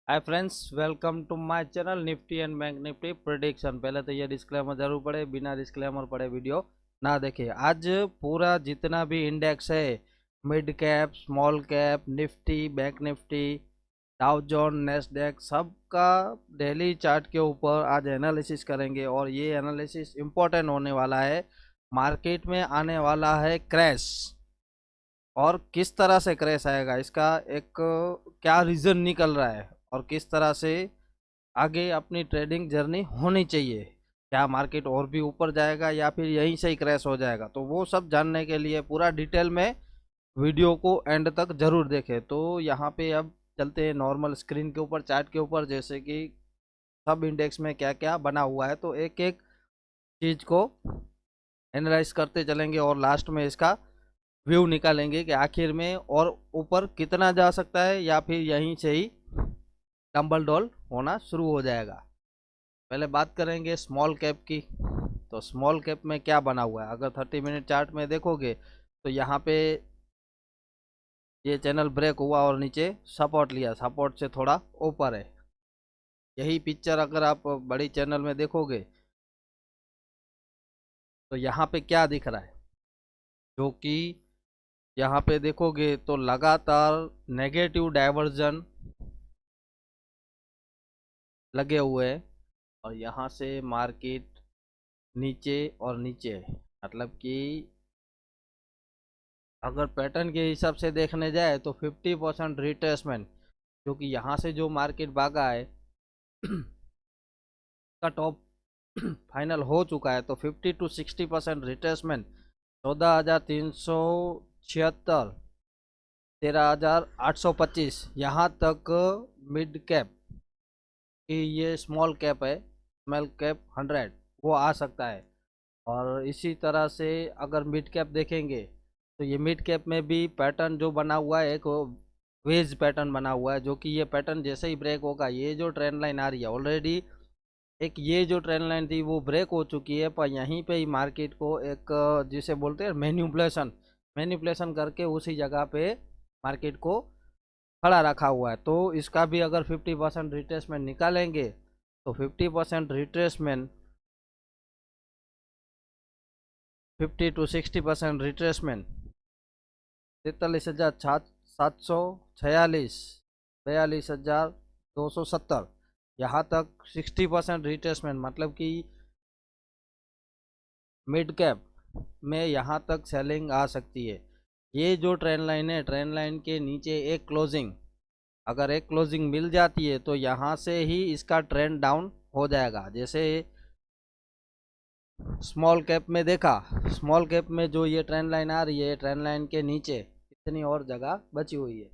Hi friends, welcome to my channel Nifty and bank Nifty prediction. पहले तो ये disclaimer जरूर पढ़े, बिना डिस्क्लेमर पढ़े वीडियो ना देखे। आज पूरा जितना भी इंडेक्स है, mid cap, small cap, Nifty, bank Nifty, डाउ जोन, नेस्डैक, सबका डेली चार्ट के ऊपर आज एनालिसिस करेंगे। और ये एनालिसिस इम्पोर्टेंट होने वाला है। मार्केट में आने वाला है क्रैश, और किस तरह से क्रैश आएगा, इसका एक क्या रीज़न निकल रहा है, और किस तरह से आगे अपनी ट्रेडिंग जर्नी होनी चाहिए। क्या मार्केट और भी ऊपर जाएगा या फिर यहीं से ही क्रैश हो जाएगा, तो वो सब जानने के लिए पूरा डिटेल में वीडियो को एंड तक जरूर देखें। तो यहाँ पे अब चलते हैं नॉर्मल स्क्रीन के ऊपर, चार्ट के ऊपर, जैसे कि सब इंडेक्स में क्या क्या बना हुआ है, तो एक एक चीज़ को एनालाइज करते चलेंगे और लास्ट में इसका व्यू निकालेंगे कि आखिर में और ऊपर कितना जा सकता है या फिर यहीं से ही डंबल डॉल होना शुरू हो जाएगा। पहले बात करेंगे स्मॉल कैप की। तो स्मॉल कैप में क्या बना हुआ है, अगर 30 मिनट चार्ट में देखोगे तो यहाँ पे ये चैनल ब्रेक हुआ और नीचे सपोर्ट लिया, सपोर्ट से थोड़ा ऊपर है। यही पिक्चर अगर आप बड़ी चैनल में देखोगे तो यहाँ पे क्या दिख रहा है, जो कि यहाँ पे देखोगे तो लगातार नेगेटिव डाइवर्जन लगे हुए हैं। और यहाँ से मार्केट नीचे और नीचे है। मतलब कि अगर पैटर्न के हिसाब से देखने जाए तो 50% रिट्रेसमेंट, जो कि यहाँ से जो मार्केट भागा है का टॉप फाइनल हो चुका है। तो 50 to 60% रिट्रेसमेंट, 14,376, 13,825 यहाँ तक मिड कैप कि ये स्मॉल कैप है, स्मॉल कैप 100 वो आ सकता है। और इसी तरह से अगर मिड कैप देखेंगे तो ये मिड कैप में भी पैटर्न जो बना हुआ है, एक वेज पैटर्न बना हुआ है, जो कि ये पैटर्न जैसे ही ब्रेक होगा, ये जो ट्रेंड लाइन आ रही है ऑलरेडी, एक ये जो ट्रेंड लाइन थी वो ब्रेक हो चुकी है, पर यहीं पे ही मार्केट को एक जिसे बोलते हैं मैन्युपुलेशन, मैन्युपुलेशन करके उसी जगह पे मार्केट को खड़ा रखा हुआ है। तो इसका भी अगर 50% रिट्रेसमेंट निकालेंगे तो 50% रिट्रेसमेंट, 50 to 60% रिट्रेसमेंट, 43,746, 42,270, यहाँ तक 60% रिट्रेसमेंट, मतलब कि मिड कैप में यहाँ तक सेलिंग आ सकती है। ये जो ट्रेंड लाइन है, ट्रेंड लाइन के नीचे एक क्लोजिंग, अगर एक क्लोजिंग मिल जाती है तो यहाँ से ही इसका ट्रेंड डाउन हो जाएगा। जैसे स्मॉल कैप में देखा, स्मॉल कैप में जो ये ट्रेंड लाइन आ रही है, ट्रेंड लाइन के नीचे इतनी और जगह बची हुई है।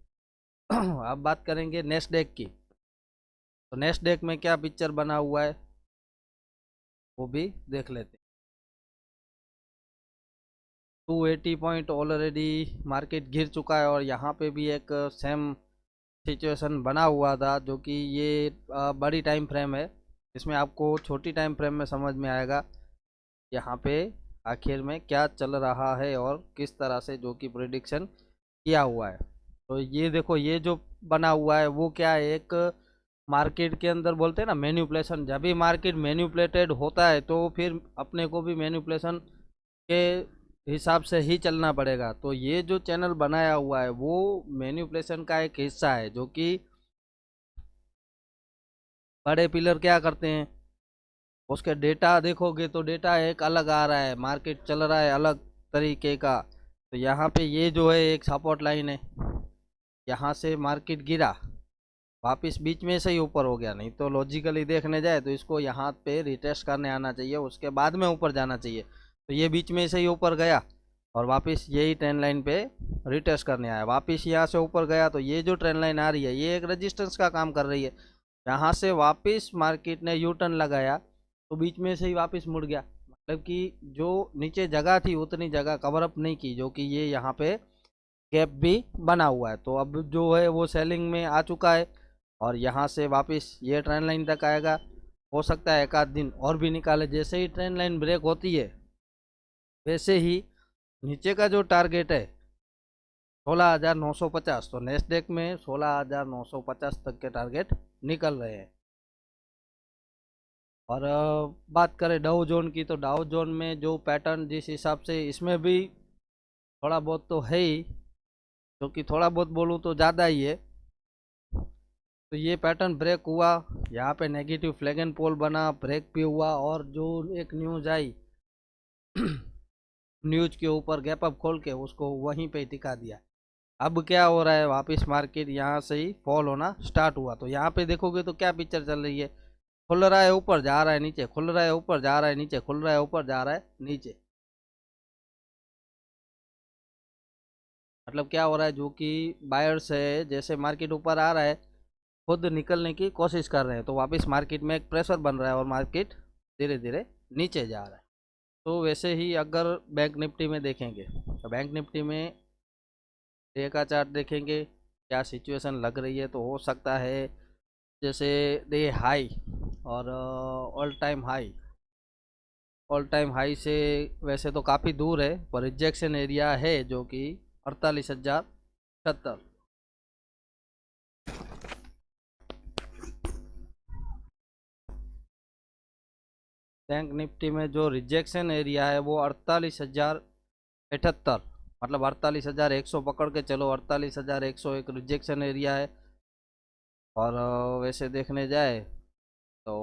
अब बात करेंगे नेस्डेक की। तो नेस्डेक में क्या पिक्चर बना हुआ है वो भी देख लेते हैं। 280 पॉइंट ऑलरेडी मार्केट गिर चुका है, और यहाँ पे भी एक सेम सिचुएशन बना हुआ था, जो कि ये बड़ी टाइम फ्रेम है। इसमें आपको छोटी टाइम फ्रेम में समझ में आएगा यहाँ पे आखिर में क्या चल रहा है और किस तरह से जो कि प्रिडिक्शन किया हुआ है। तो ये देखो, ये जो बना हुआ है वो क्या है, एक मार्केट के अंदर बोलते हैं ना मैन्युपुलेशन। जब भी मार्केट मैन्युपुलेटेड होता है तो फिर अपने को भी मैन्युपुलेशन के हिसाब से ही चलना पड़ेगा। तो ये जो चैनल बनाया हुआ है वो मैन्युपुलेशन का एक हिस्सा है, जो कि बड़े पिलर क्या करते हैं, उसके डेटा देखोगे तो डेटा एक अलग आ रहा है, मार्केट चल रहा है अलग तरीके का। तो यहाँ पे ये जो है एक सपोर्ट लाइन है, यहाँ से मार्केट गिरा, वापस बीच में से ही ऊपर हो गया। नहीं तो लॉजिकली देखने जाए तो इसको यहाँ पे रिटेस्ट करने आना चाहिए, उसके बाद में ऊपर जाना चाहिए। तो ये बीच में से ही ऊपर गया और वापस यही ट्रेंड लाइन पे रिटेस्ट करने आया, वापस यहाँ से ऊपर गया। तो ये जो ट्रेंड लाइन आ रही है ये एक रेजिस्टेंस का काम कर रही है। यहाँ से वापस मार्केट ने यू टर्न लगाया तो बीच में से ही वापस मुड़ गया, मतलब कि जो नीचे जगह थी उतनी जगह कवर अप नहीं की, जो कि ये यहाँ पे गैप भी बना हुआ है। तो अब जो है वो सेलिंग में आ चुका है, और यहाँ से वापस ये ट्रेंड लाइन तक आएगा। हो सकता है एक आध दिन और भी निकाले। जैसे ही ट्रेंड लाइन ब्रेक होती है वैसे ही नीचे का जो टारगेट है 16,950, तो नेस्डेक में 16,950 तक के टारगेट निकल रहे हैं। और बात करें डाउ जोन की, तो डाउ जोन में जो पैटर्न जिस हिसाब से, इसमें भी थोड़ा बहुत तो है ही, क्योंकि थोड़ा बहुत बोलूँ तो ज़्यादा ही है। तो ये पैटर्न ब्रेक हुआ, यहाँ पे नेगेटिव फ्लैग एंड पोल बना, ब्रेक भी हुआ, और जो एक न्यूज आई न्यूज के ऊपर गैप अप खोल के उसको वहीं पे टिका दिया। अब क्या हो रहा है, वापस मार्केट यहाँ से ही फॉल होना स्टार्ट हुआ। तो यहाँ पे देखोगे तो क्या पिक्चर चल रही है, खुल रहा है ऊपर जा रहा है नीचे, खुल रहा है ऊपर जा रहा है नीचे, खुल रहा है ऊपर जा रहा है नीचे। मतलब क्या हो रहा है, जो कि बायर्स है, जैसे मार्केट ऊपर आ रहा है खुद निकलने की कोशिश कर रहे हैं, तो वापस मार्केट में एक प्रेशर बन रहा है और मार्केट धीरे धीरे नीचे जा रहा है। तो वैसे ही अगर बैंक निफ्टी में देखेंगे, तो बैंक निफ्टी में डे का चार्ट देखेंगे क्या सिचुएशन लग रही है, तो हो सकता है जैसे डे हाई और ऑल टाइम हाई से वैसे तो काफ़ी दूर है, पर रिजेक्शन एरिया है जो कि 48,070। बैंक निफ्टी में जो रिजेक्शन एरिया है वो 48,078, मतलब 48,100 पकड़ के चलो, 48,100 एक रिजेक्शन एरिया है। और वैसे देखने जाए तो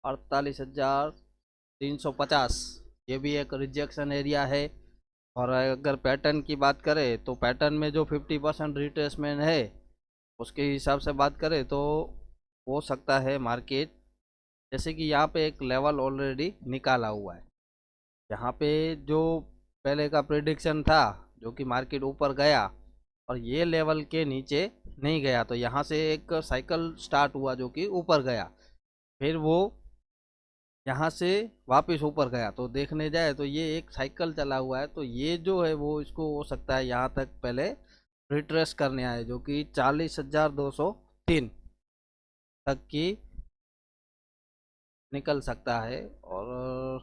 48,350 ये भी एक रिजेक्शन एरिया है। और अगर पैटर्न की बात करें तो पैटर्न में जो 50% रिट्रेसमेंट है उसके हिसाब से बात करें तो हो सकता है मार्केट, जैसे कि यहाँ पे एक लेवल ऑलरेडी निकाला हुआ है, यहाँ पे जो पहले का प्रिडिक्शन था जो कि मार्केट ऊपर गया और ये लेवल के नीचे नहीं गया, तो यहाँ से एक साइकिल स्टार्ट हुआ जो कि ऊपर गया, फिर वो यहाँ से वापस ऊपर गया। तो देखने जाए तो ये एक साइकिल चला हुआ है, तो ये जो है वो इसको हो सकता है यहाँ तक पहले रिट्रेस करने आए, जो कि 40,203 तक की निकल सकता है। और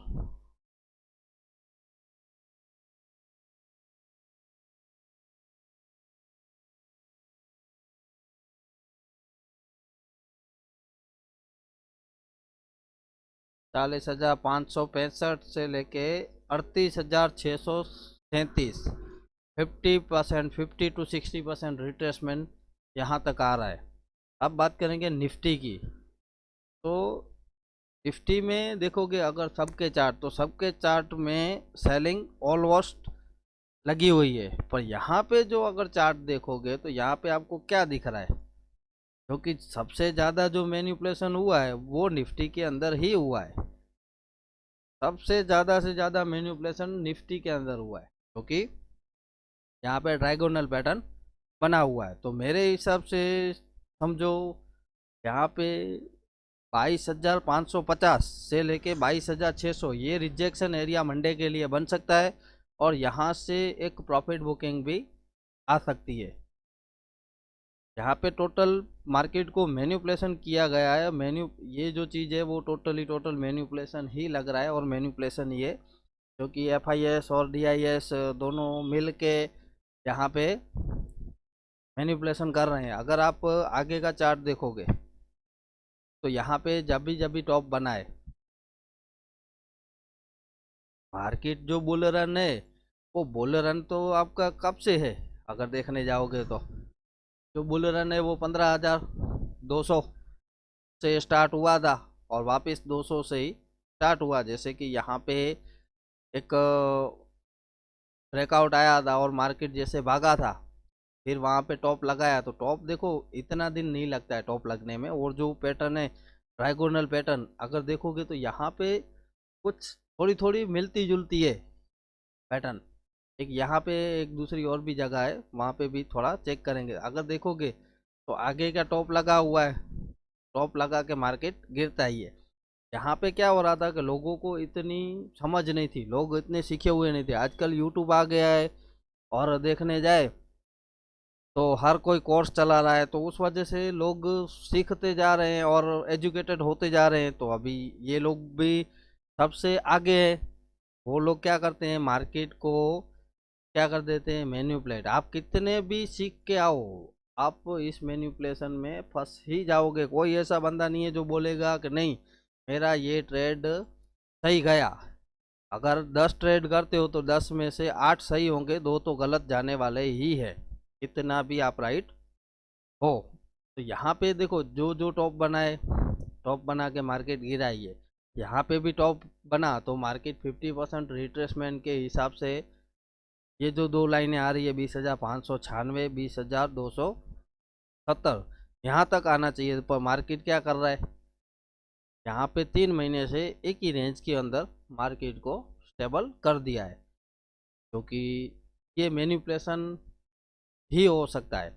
40,565 से लेके 38,637, 50%, 50 to 60% रिट्रेसमेंट यहाँ तक आ रहा है। अब बात करेंगे निफ्टी की, तो निफ्टी में देखोगे अगर सबके चार्ट, तो सबके चार्ट में सेलिंग ऑलमोस्ट लगी हुई है, पर यहाँ पे जो अगर चार्ट देखोगे तो यहाँ पे आपको क्या दिख रहा है, क्योंकि सबसे ज़्यादा जो मैनिपुलेशन हुआ है वो निफ्टी के अंदर ही हुआ है। सबसे ज़्यादा से ज़्यादा मैनिपुलेशन निफ्टी के अंदर हुआ है, क्योंकि यहाँ पे डायगोनल पैटर्न बना हुआ है। तो मेरे हिसाब से समझो यहाँ पे 22,550 से लेके 22,600 ये रिजेक्शन एरिया मंडे के लिए बन सकता है, और यहाँ से एक प्रॉफिट बुकिंग भी आ सकती है। यहाँ पे टोटल मार्केट को मैन्युपुलेशन किया गया है, ये जो चीज़ है वो टोटल मैन्युपुलेशन ही लग रहा है, और मैन्युपुलेशन ये क्योंकि FIS और DIS दोनों मिल के यहाँ पे मैन्युपुलेशन कर रहे हैं। अगर आप आगे का चार्ट देखोगे तो यहाँ पे जब भी टॉप बना है, मार्केट जो बुल रन है वो बुल रन तो आपका कब से है, अगर देखने जाओगे तो जो बुल रन है वो 15,200 से स्टार्ट हुआ था, और वापस 200 से ही स्टार्ट हुआ। जैसे कि यहाँ पे एक ब्रेकआउट आया था और मार्केट जैसे भागा था, फिर वहाँ पे टॉप लगाया, तो टॉप देखो इतना दिन नहीं लगता है टॉप लगने में। और जो पैटर्न है डायगोनल पैटर्न, अगर देखोगे तो यहाँ पे कुछ थोड़ी थोड़ी मिलती जुलती है पैटर्न। एक यहाँ पे एक दूसरी और भी जगह है, वहाँ पे भी थोड़ा चेक करेंगे। अगर देखोगे तो आगे का टॉप लगा हुआ है, टॉप लगा के मार्केट गिरता ही है। यहाँ पे क्या हो रहा था कि लोगों को इतनी समझ नहीं थी, लोग इतने सीखे हुए नहीं थे। आजकल यूट्यूब आ गया है, और देखने जाए तो हर कोई कोर्स चला रहा है, तो उस वजह से लोग सीखते जा रहे हैं और एजुकेटेड होते जा रहे हैं। तो अभी ये लोग भी सबसे आगे है। वो लोग क्या करते हैं, मार्केट को क्या कर देते हैं, मैन्युपुलेट। आप कितने भी सीख के आओ, आप इस मैनिपुलेशन में फंस ही जाओगे। कोई ऐसा बंदा नहीं है जो बोलेगा कि नहीं मेरा ये ट्रेड सही गया। अगर 10 ट्रेड करते हो तो 10 में से 8 सही होंगे, 2 तो गलत जाने वाले ही है, इतना भी आप राइट हो। तो यहाँ पे देखो जो जो टॉप बनाए, टॉप बना के मार्केट गिरा ही है। यहाँ पे भी टॉप बना तो मार्केट 50% रिट्रेसमेंट के हिसाब से ये जो दो लाइनें आ रही है 20,596, 20,270, यहाँ तक आना चाहिए। पर मार्केट क्या कर रहा है, यहाँ पे 3 महीने से एक ही रेंज के अंदर मार्केट को स्टेबल कर दिया है, क्योंकि ये मैनिपुलेशन ही हो सकता है।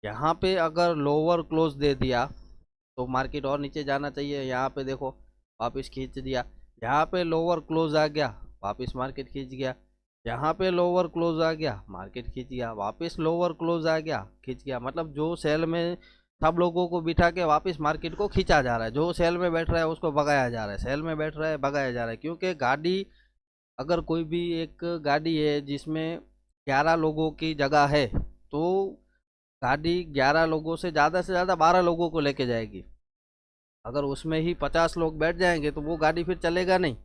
यहाँ पे अगर लोअर क्लोज दे दिया तो मार्केट और नीचे जाना चाहिए। यहाँ पे देखो वापस खींच दिया, यहाँ पे लोअर क्लोज आ गया, वापस मार्केट खींच गया। यहाँ पे लोअर क्लोज आ गया, मार्केट खींच गया, वापस लोअर क्लोज आ गया, खींच गया। मतलब जो सेल में सब लोगों को बिठा के वापस मार्केट को खींचा जा रहा है, जो सेल में बैठ रहा है उसको भगाया जा रहा है, सेल में बैठ रहा है भगाया जा रहा है। क्योंकि गाड़ी, अगर कोई भी एक गाड़ी है जिसमें 11 लोगों की जगह है, तो गाड़ी 11 लोगों से ज़्यादा 12 लोगों को लेके जाएगी। अगर उसमें ही 50 लोग बैठ जाएंगे तो वो गाड़ी फिर चलेगा नहीं,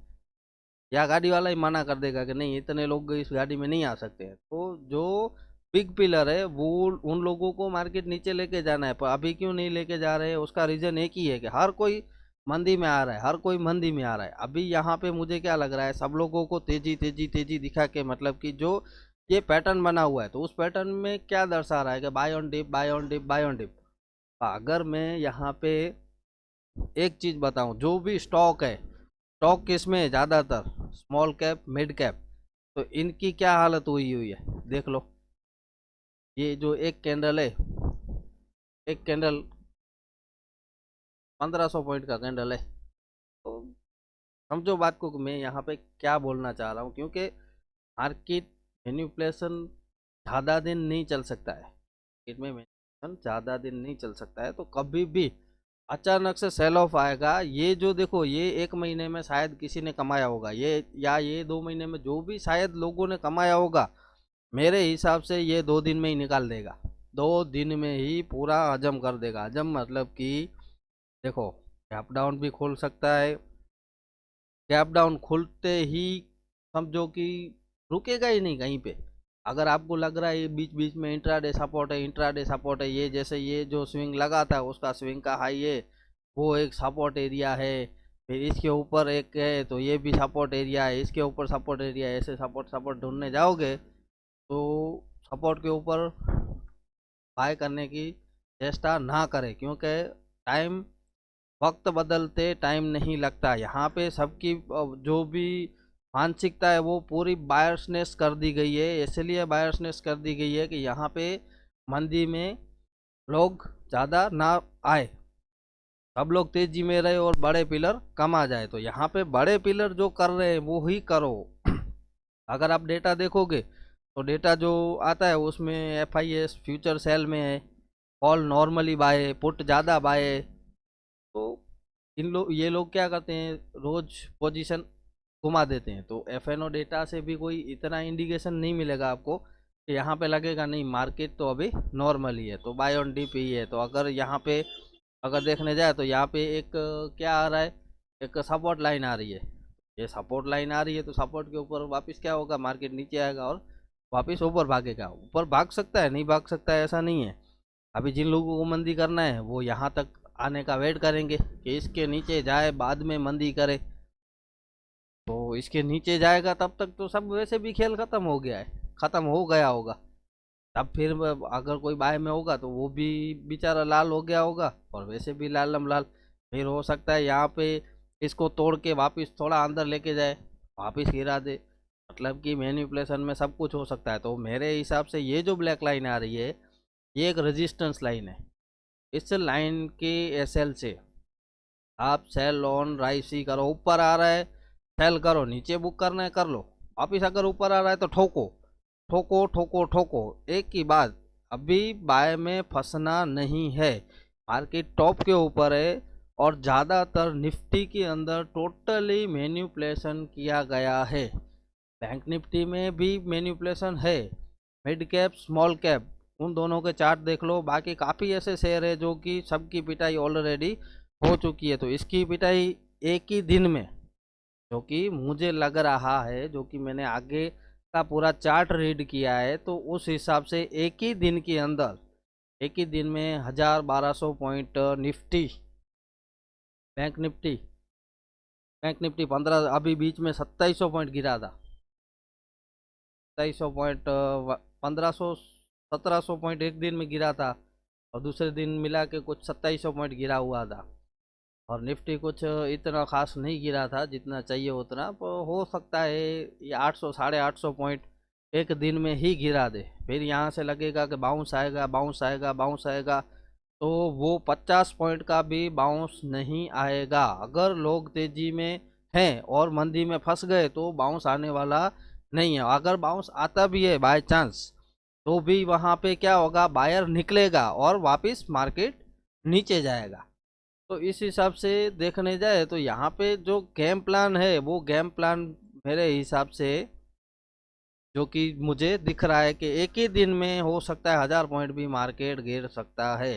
या गाड़ी वाला ही मना कर देगा कि नहीं इतने लोग इस गाड़ी में नहीं आ सकते हैं। तो जो बिग पिलर है वो उन लोगों को मार्केट नीचे लेके जाना है। पर अभी क्यों नहीं लेके जा रहे हैं, उसका रीज़न एक ही है कि हर कोई मंदी में आ रहा है, हर कोई मंदी में आ रहा है। अभी यहाँ पे मुझे क्या लग रहा है, सब लोगों को तेजी तेजी तेजी दिखा के, मतलब कि जो ये पैटर्न बना हुआ है तो उस पैटर्न में क्या दर्शा रहा है कि buy on dip, buy on dip, buy on dip. अगर मैं यहाँ पे एक चीज़ बताऊं, जो भी स्टॉक है, स्टॉक किस में है ज़्यादातर, स्मॉल कैप, मिड कैप, तो इनकी क्या हालत हुई हुई है देख लो। ये जो एक कैंडल है, एक कैंडल 1500 पॉइंट का कैंडल है। तो समझो बात को कि मैं यहाँ पे क्या बोलना चाह रहा हूँ। क्योंकि मार्केट मैनिपुलेशन ज़्यादा दिन नहीं चल सकता है, मार्केट में मैनिपुलेशन ज़्यादा दिन नहीं चल सकता है। तो कभी भी अचानक से सेल ऑफ आएगा। ये जो देखो, ये 1 महीने में शायद किसी ने कमाया होगा, ये या ये 2 महीने में जो भी शायद लोगों ने कमाया होगा, मेरे हिसाब से ये 2 दिन में ही निकाल देगा। 2 दिन में ही पूरा हजम कर देगा। हजम मतलब कि देखो, गैप डाउन भी खोल सकता है, गैप डाउन खुलते ही समझो कि रुकेगा ही नहीं कहीं पे। अगर आपको लग रहा है ये बीच बीच में इंट्राडे सपोर्ट है, इंट्राडे सपोर्ट है, ये जैसे ये जो स्विंग लगा था उसका स्विंग का हाई है, वो एक सपोर्ट एरिया है, फिर इसके ऊपर एक है तो ये भी सपोर्ट एरिया है, इसके ऊपर सपोर्ट एरिया है, ऐसे सपोर्ट सपोर्ट ढूंढने जाओगे तो सपोर्ट के ऊपर बाय करने की चेष्टा ना करें। क्योंकि टाइम, वक्त बदलते टाइम नहीं लगता। यहाँ पे सबकी जो भी मानसिकता है वो पूरी बायसनेस कर दी गई है। इसलिए बायसनेस कर दी गई है कि यहाँ पे मंदी में लोग ज़्यादा ना आए, सब लोग तेजी में रहे और बड़े पिलर कम आ जाए। तो यहाँ पे बड़े पिलर जो कर रहे हैं वो ही करो। अगर आप डेटा देखोगे तो डेटा जो आता है उसमें FIS फ्यूचर सेल में है, कॉल नॉर्मली बाय है, पुट ज़्यादा बाय है। तो ये लोग क्या करते हैं, रोज पोजीशन घुमा देते हैं। तो FNO डेटा से भी कोई इतना इंडिकेशन नहीं मिलेगा आपको कि यहाँ पे लगेगा नहीं मार्केट तो अभी नॉर्मल ही है, तो बाय ऑन डिप ही है। तो अगर यहाँ पे अगर देखने जाए तो यहाँ पे एक क्या आ रहा है, एक सपोर्ट लाइन आ रही है। ये सपोर्ट लाइन आ रही है तो सपोर्ट के ऊपर वापस क्या होगा, मार्केट नीचे आएगा और वापस ऊपर भागेगा। ऊपर भाग सकता है, नहीं भाग सकता है ऐसा नहीं है। अभी जिन लोगों को मंदी करना है वो यहाँ तक आने का वेट करेंगे कि इसके नीचे जाए, बाद में मंदी करे। तो इसके नीचे जाएगा तब तक तो सब वैसे भी खेल खत्म हो गया है, खत्म हो गया होगा। तब फिर अगर कोई बाय में होगा तो वो भी बेचारा लाल हो गया होगा, और वैसे भी लालम लाल। फिर हो सकता है यहाँ पे इसको तोड़ के वापस थोड़ा अंदर लेके जाए, वापस गिरा दे। मतलब कि मैनिपुलेशन में सब कुछ हो सकता है। तो मेरे हिसाब से ये जो ब्लैक लाइन आ रही है ये एक रेजिस्टेंस लाइन है। इस लाइन के SL से आप सेल ऑन राइस ही करो। ऊपर आ रहा है सेल करो, नीचे बुक करना है कर लो, वापिस अगर ऊपर आ रहा है तो ठोको ठोको ठोको ठोको, एक ही बात। अभी बाय में फंसना नहीं है। मार्केट टॉप के ऊपर है और ज़्यादातर निफ्टी के अंदर टोटली मैनिपुलेशन किया गया है। बैंक निफ्टी में भी मैनिपुलेशन है, मिड कैप स्मॉल कैप उन दोनों के चार्ट देख लो। बाकी काफ़ी ऐसे शेयर है जो कि सबकी पिटाई ऑलरेडी हो चुकी है। तो इसकी पिटाई एक ही दिन में, जो कि मुझे लग रहा है, जो कि मैंने आगे का पूरा चार्ट रीड किया है, तो उस हिसाब से एक ही दिन के अंदर, एक ही दिन में 1000-1200 पॉइंट निफ्टी, बैंक निफ्टी, 15 अभी बीच में 2700 पॉइंट गिरा था। 2700 पॉइंट, 1500-1700 पॉइंट एक दिन में गिरा था, और दूसरे दिन मिला के कुछ 2700 पॉइंट गिरा हुआ था। और निफ्टी कुछ इतना खास नहीं गिरा था जितना चाहिए उतना, पर हो सकता है ये 800-850 पॉइंट एक दिन में ही गिरा दे। फिर यहाँ से लगेगा कि बाउंस आएगा, बाउंस आएगा, बाउंस आएगा, तो वो 50 पॉइंट का भी बाउंस नहीं आएगा। अगर लोग तेजी में हैं और मंदी में फंस गए तो बाउंस आने वाला नहीं है। अगर बाउंस आता भी है बाय चांस, तो भी वहाँ पे क्या होगा, बायर निकलेगा और वापस मार्केट नीचे जाएगा। तो इस हिसाब से देखने जाए तो यहाँ पे जो गेम प्लान है, वो गेम प्लान मेरे हिसाब से, जो कि मुझे दिख रहा है कि एक ही दिन में हो सकता है 1000 पॉइंट भी मार्केट गिर सकता है।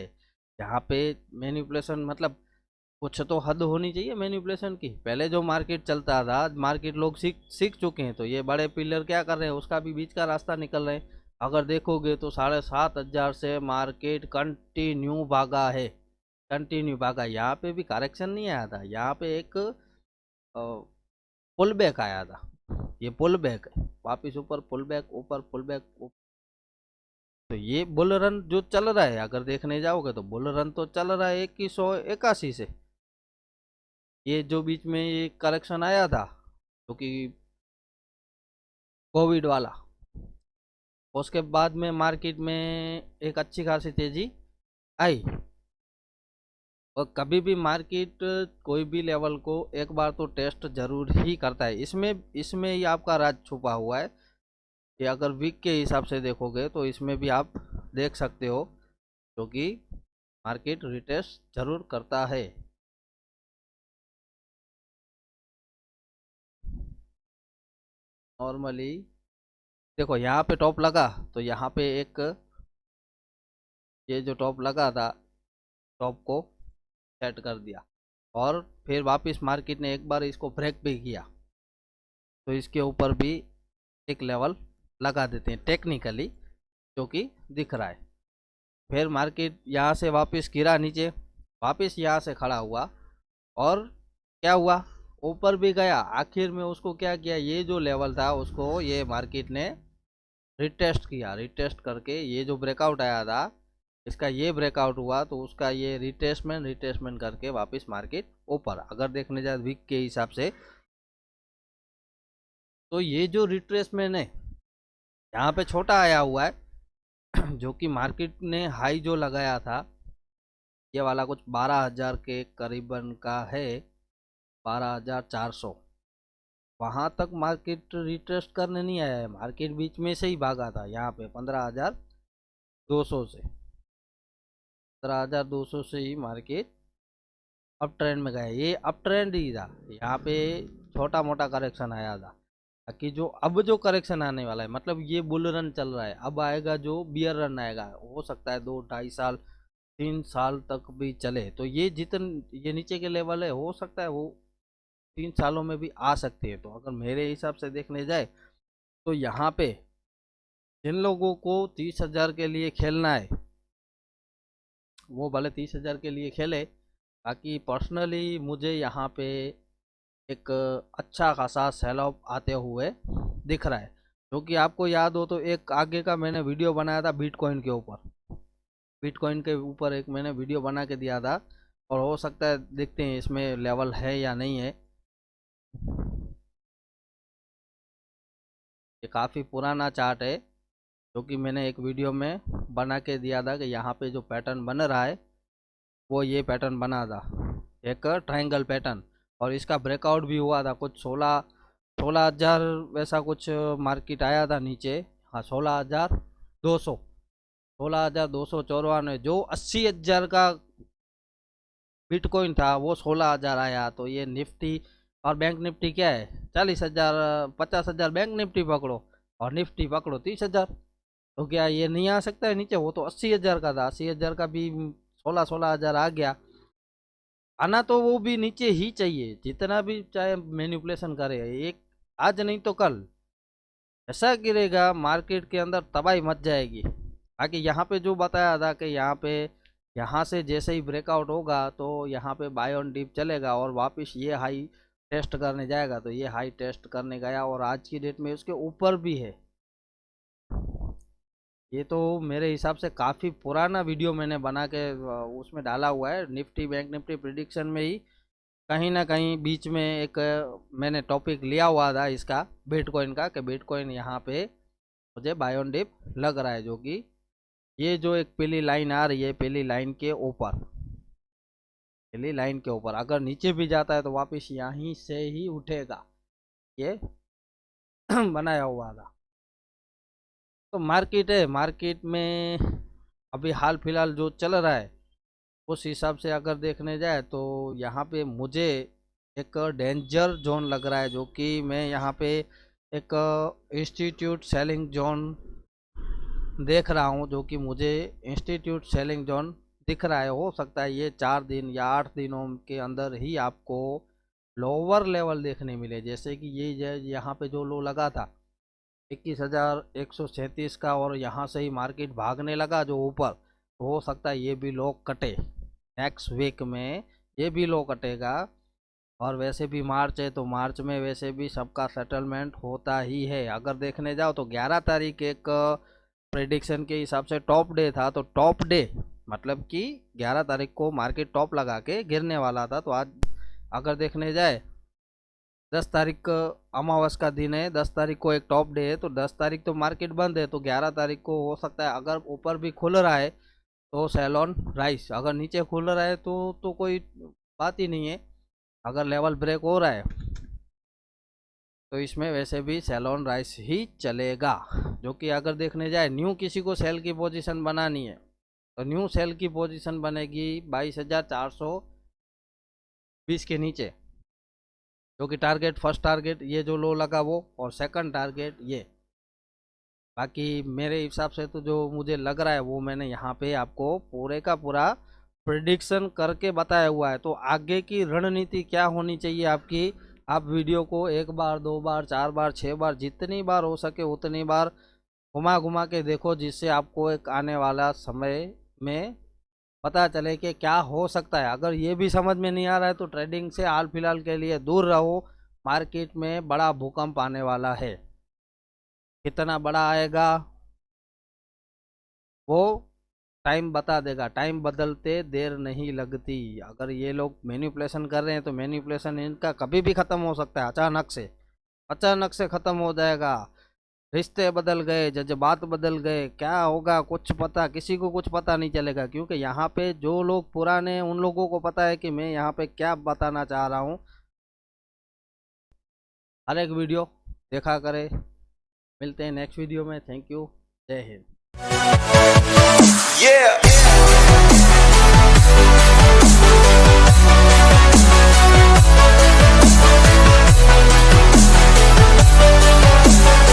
यहाँ पे मैनिपुलेशन, मतलब कुछ तो हद होनी चाहिए मैनिपुलेशन की। पहले जो मार्केट चलता था, मार्केट लोग सीख सीख चुके हैं, तो ये बड़े पिलर क्या कर रहे हैं, उसका भी बीच का रास्ता निकल रहे हैं। अगर देखोगे तो 7500 से मार्केट कंटिन्यू भागा है, कंटिन्यू भागा। यहाँ पे भी करेक्शन नहीं आया था, यहाँ पे एक पुल बैक आया था। ये पुल बैक है, वापिस ऊपर पुल बैक, ऊपर पुल बैक। तो ये बुल रन जो चल रहा है, अगर देखने जाओगे तो बुल रन तो चल रहा है 2181 से। ये जो बीच में ये करेक्शन आया था, जो कि कोविड वाला, उसके बाद में मार्केट में एक अच्छी खासी तेजी आई। और कभी भी मार्केट कोई भी लेवल को एक बार तो टेस्ट जरूर ही करता है। इसमें इसमें ही आपका राज छुपा हुआ है कि अगर वीक के हिसाब से देखोगे तो इसमें भी आप देख सकते हो, क्योंकि मार्केट रिटेस्ट जरूर करता है। नॉर्मली देखो, यहाँ पे टॉप लगा, तो यहाँ पे एक, ये जो टॉप लगा था, टॉप को सेट कर दिया, और फिर वापस मार्केट ने एक बार इसको ब्रेक भी किया, तो इसके ऊपर भी एक लेवल लगा देते हैं टेक्निकली, जो कि दिख रहा है। फिर मार्केट यहाँ से वापस गिरा नीचे, वापस यहाँ से खड़ा हुआ, और क्या हुआ, ऊपर भी गया। आखिर में उसको क्या किया, ये जो लेवल था उसको ये मार्केट ने रिटेस्ट किया। रिटेस्ट करके ये जो ब्रेकआउट आया था, इसका ये ब्रेकआउट हुआ, तो उसका ये रिटेस्टमेंट करके वापस मार्केट ऊपर। अगर देखने जाए वीक के हिसाब से, तो ये जो रिट्रेसमेंट है यहाँ पे छोटा आया हुआ है, जो कि मार्केट ने हाई जो लगाया था, ये वाला कुछ 12,000 के करीबन का है, 12,400। वहाँ तक मार्केट रिट्रेस्ट करने नहीं आया है, मार्केट बीच में से ही भागा था। यहाँ पे 15,200 से, 15,200 से ही मार्केट अप ट्रेंड में गया। ये अप ट्रेंड ही था, यहाँ पे छोटा मोटा करेक्शन आया था। कि जो अब जो करेक्शन आने वाला है, मतलब ये बुल रन चल रहा है, अब आएगा जो बियर रन आएगा, हो सकता है 2-2.5 साल 3 साल तक भी चले। तो ये ये नीचे के लेवल है, हो सकता है वो 3 सालों में भी आ सकती है। तो अगर मेरे हिसाब से देखने जाए तो यहाँ पे जिन लोगों को 30,000 के लिए खेलना है, वो भले 30,000 के लिए खेले। बाकी पर्सनली मुझे यहाँ पे एक अच्छा खासा सेल ऑफ आते हुए दिख रहा है। जो कि आपको याद हो तो एक आगे का मैंने वीडियो बनाया था बिटकॉइन के ऊपर, बिटकॉइन के ऊपर एक मैंने वीडियो बना के दिया था, और हो सकता है देखते हैं इसमें लेवल है या नहीं है। ये काफ़ी पुराना चार्ट है, जो कि मैंने एक वीडियो में बना के दिया था कि यहाँ पे जो पैटर्न बन रहा है वो ये पैटर्न बना था, एक ट्रायंगल पैटर्न। और इसका ब्रेकआउट भी हुआ था कुछ 16,000 वैसा कुछ मार्केट आया था नीचे। हाँ, 16,200, 16,294। जो 80,000 का बिटकॉइन था वो 16,000 आया। तो ये निफ्टी और बैंक निफ्टी क्या है, 40,000 50,000 बैंक निफ्टी पकड़ो, और निफ्टी पकड़ो 30,000। तो क्या ये नहीं आ सकता है नीचे? वो तो 80,000 का था, 80,000 का भी 16-16,000 आ गया। आना तो वो भी नीचे ही चाहिए, जितना भी चाहे मैनिपुलेशन करे, एक आज नहीं तो कल ऐसा गिरेगा मार्केट के अंदर, तबाही मच जाएगी। बाकी यहाँ पे जो बताया था कि यहाँ पे, यहाँ से जैसे ही ब्रेकआउट होगा तो यहाँ पे बाय ऑन डिप चलेगा और वापस ये हाई टेस्ट करने जाएगा। तो ये हाई टेस्ट करने गया और आज की डेट में उसके ऊपर भी है। ये तो मेरे हिसाब से काफ़ी पुराना वीडियो मैंने बना के उसमें डाला हुआ है, निफ्टी बैंक निफ्टी प्रिडिक्शन में ही कहीं ना कहीं बीच में एक मैंने टॉपिक लिया हुआ था इसका, बिटकॉइन का, कि बिटकॉइन यहाँ पे मुझे बाय ऑन डिप लग रहा है। जो कि ये जो एक पीली लाइन आ रही है, पीली लाइन के ऊपर, पीली लाइन के ऊपर अगर नीचे भी जाता है तो वापस यहीं से ही उठेगा, ये बनाया हुआ था। तो मार्केट है, मार्केट में अभी हाल फिलहाल जो चल रहा है उस हिसाब से अगर देखने जाए तो यहाँ पे मुझे एक डेंजर जोन लग रहा है, जो कि मैं यहाँ पे एक इंस्टीट्यूट सेलिंग जोन देख रहा हूँ, जो कि मुझे इंस्टीट्यूट सेलिंग जोन दिख रहा है। हो सकता है ये 4 दिन या 8 दिनों के अंदर ही आपको लोअर लेवल देखने मिले, जैसे कि ये यहाँ पे जो लो लगा था 21,137 का और यहाँ से ही मार्केट भागने लगा जो ऊपर, तो हो सकता है ये भी लो कटे नेक्स्ट वीक में, ये भी लो कटेगा। और वैसे भी मार्च है तो मार्च में वैसे भी सबका सेटलमेंट होता ही है। अगर देखने जाओ तो 11 तारीख एक प्रेडिक्शन के हिसाब से टॉप डे था, तो टॉप डे मतलब कि 11 तारीख को मार्केट टॉप लगा के गिरने वाला था। तो आज अगर देखने जाए 10 तारीख अमावस का दिन है, 10 तारीख को एक टॉप डे है, तो 10 तारीख तो मार्केट बंद है, तो 11 तारीख को हो सकता है अगर ऊपर भी खुल रहा है तो सेल ऑन राइस, अगर नीचे खुल रहा है तो कोई बात ही नहीं है। अगर लेवल ब्रेक हो रहा है तो इसमें वैसे भी सेल ऑन राइस ही चलेगा। जो कि अगर देखने जाए न्यू किसी को सेल की पोजीशन बनानी है तो न्यू सेल की पोजीशन बनेगी 22,420 के नीचे, जो कि टारगेट, फर्स्ट टारगेट ये जो लो लगा वो, और सेकंड टारगेट ये। बाकी मेरे हिसाब से तो जो मुझे लग रहा है वो मैंने यहाँ पे आपको पूरे का पूरा प्रिडिक्शन करके बताया हुआ है। तो आगे की रणनीति क्या होनी चाहिए आपकी, आप वीडियो को 1 बार 2 बार 4 बार 6 बार जितनी बार हो सके उतनी बार घुमा घुमा के देखो, जिससे आपको एक आने वाला समय में पता चले कि क्या हो सकता है। अगर ये भी समझ में नहीं आ रहा है तो ट्रेडिंग से हाल फिलहाल के लिए दूर रहो, मार्केट में बड़ा भूकंप आने वाला है। कितना बड़ा आएगा वो टाइम बता देगा, टाइम बदलते देर नहीं लगती। अगर ये लोग मैनिपुलेशन कर रहे हैं तो मैनिपुलेशन इनका कभी भी ख़त्म हो सकता है, अचानक से ख़त्म हो जाएगा। रिश्ते बदल गए, जज्बात बदल गए, क्या होगा कुछ पता, किसी को कुछ पता नहीं चलेगा, क्योंकि यहाँ पे जो लोग पुराने हैं उन लोगों को पता है कि मैं यहाँ पे क्या बताना चाह रहा हूँ। हर एक वीडियो देखा करें। मिलते हैं नेक्स्ट वीडियो में। थैंक यू, जय हिंद।